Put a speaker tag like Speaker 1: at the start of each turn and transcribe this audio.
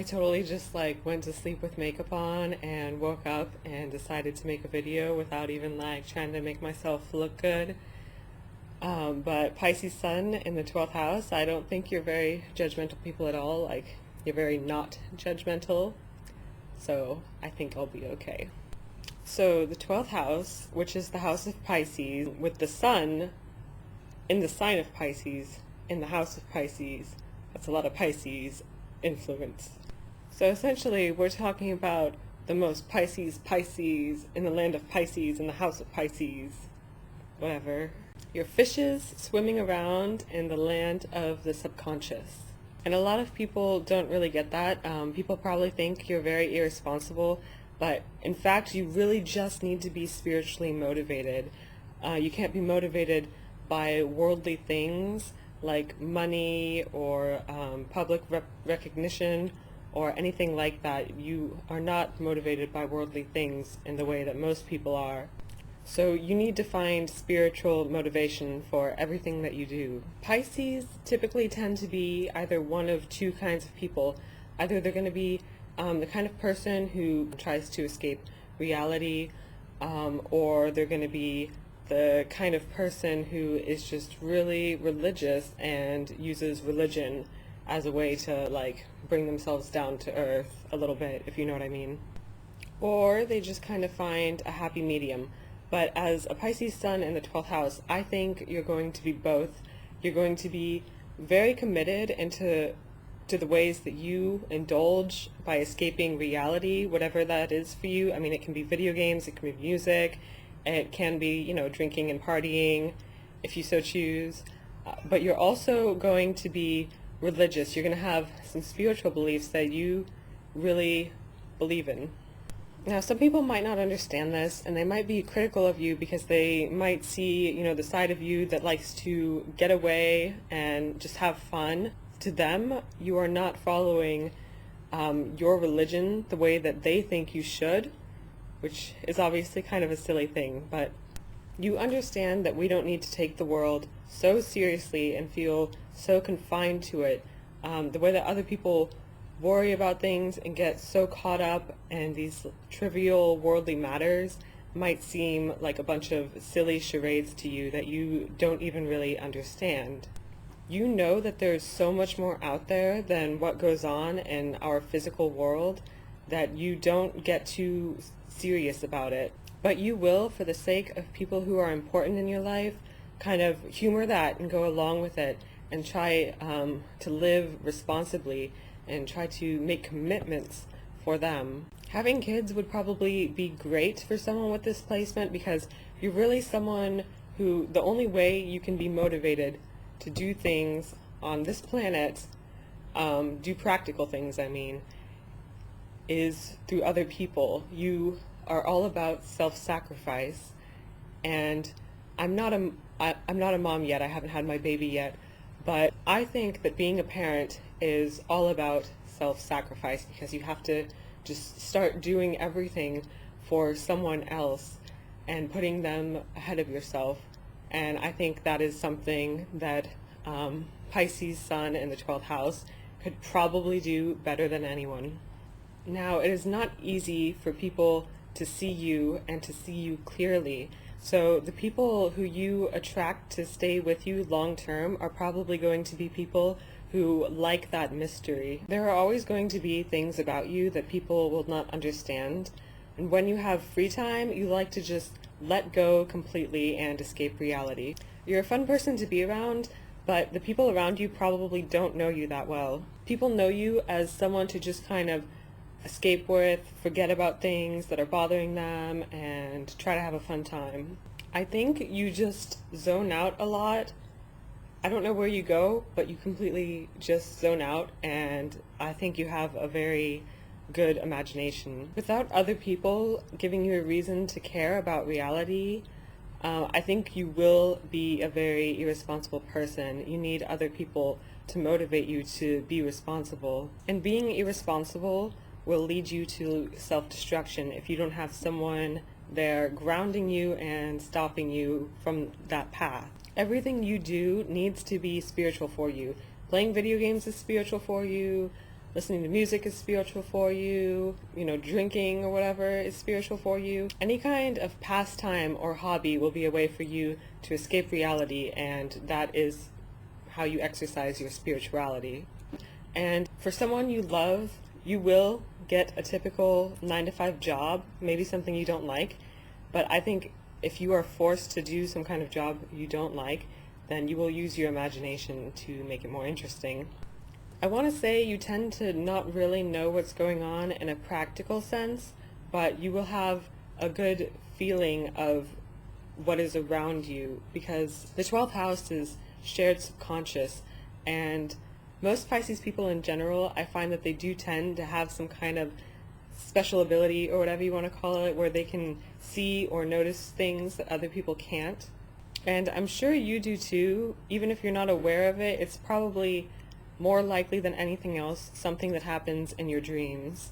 Speaker 1: totally just like went to sleep with makeup on and woke up and decided to make a video without even like trying to make myself look good. But Pisces Sun in the 12th house, I don't think you're very judgmental people at all. Like, you're very not judgmental. So I think I'll be okay. So the 12th house, which is the house of Pisces, with the sun in the sign of Pisces, in the house of Pisces, that's a lot of Pisces influence. So essentially we're talking about the most Pisces in the land of Pisces, in the house of Pisces, whatever. You're fishes swimming around in the land of the subconscious. And a lot of people don't really get that. People probably think you're very irresponsible, but in fact you really just need to be spiritually motivated. You can't be motivated by worldly things like money or public recognition or anything like that. You are not motivated by worldly things in the way that most people are. So you need to find spiritual motivation for everything that you do. Pisces typically tend to be either one of two kinds of people. Either they're going to be the kind of person who tries to escape reality, or they're going to be the kind of person who is just really religious and uses religion as a way to like bring themselves down to earth a little bit, if you know what I mean. Or they just kind of find a happy medium. But as a Pisces Sun in the 12th house, I think you're going to be both. You're going to be very committed into the ways that you indulge by escaping reality, whatever that is for you. I mean, it can be video games, it can be music, it can be, you know, drinking and partying, if you so choose. But you're also going to be religious. You're going to have some spiritual beliefs that you really believe in. Now, some people might not understand this, and they might be critical of you because they might see, you know, the side of you that likes to get away and just have fun. To them, you are not following your religion the way that they think you should, which is obviously kind of a silly thing, but you understand that we don't need to take the world so seriously and feel so confined to it, the way that other people worry about things and get so caught up in these trivial worldly matters might seem like a bunch of silly charades to you that you don't even really understand. You know that there's so much more out there than what goes on in our physical world that you don't get too serious about it. But you will, for the sake of people who are important in your life, kind of humor that and go along with it and try to live responsibly and try to make commitments for them. Having kids would probably be great for someone with this placement because you're really someone who, the only way you can be motivated to do things on this planet, do practical things, I mean, is through other people. You are all about self-sacrifice, and I'm not a mom yet. I haven't had my baby yet, but I think that being a parent is all about self-sacrifice because you have to just start doing everything for someone else and putting them ahead of yourself. And I think that is something that Pisces Sun in the 12th house could probably do better than anyone. Now, it is not easy for people to see you and to see you clearly. So the people who you attract to stay with you long term are probably going to be people who like that mystery. There are always going to be things about you that people will not understand. And when you have free time, you like to just let go completely and escape reality. You're a fun person to be around, but the people around you probably don't know you that well. People know you as someone to just kind of escape with, forget about things that are bothering them, and try to have a fun time. I think you just zone out a lot. I don't know where you go, but you completely just zone out, and I think you have a very good imagination. Without other people giving you a reason to care about reality, I think you will be a very irresponsible person. You need other people to motivate you to be responsible. And being irresponsible will lead you to self-destruction if you don't have someone there grounding you and stopping you from that path. Everything you do needs to be spiritual for you. Playing video games is spiritual for you. listening to music is spiritual for you, drinking or whatever is spiritual for you. Any kind of pastime or hobby will be a way for you to escape reality, and that is how you exercise your spirituality. And for someone you love, you will get a typical 9-to-5 job, maybe something you don't like, but I think if you are forced to do some kind of job you don't like, then you will use your imagination to make it more interesting. I want to say you tend to not really know what's going on in a practical sense, but you will have a good feeling of what is around you, because the 12th house is shared subconscious, and most Pisces people in general, I find that they do tend to have some kind of special ability, or whatever you want to call it, where they can see or notice things that other people can't. And I'm sure you do too. Even if you're not aware of it, it's probably more likely than anything else something that happens in your dreams.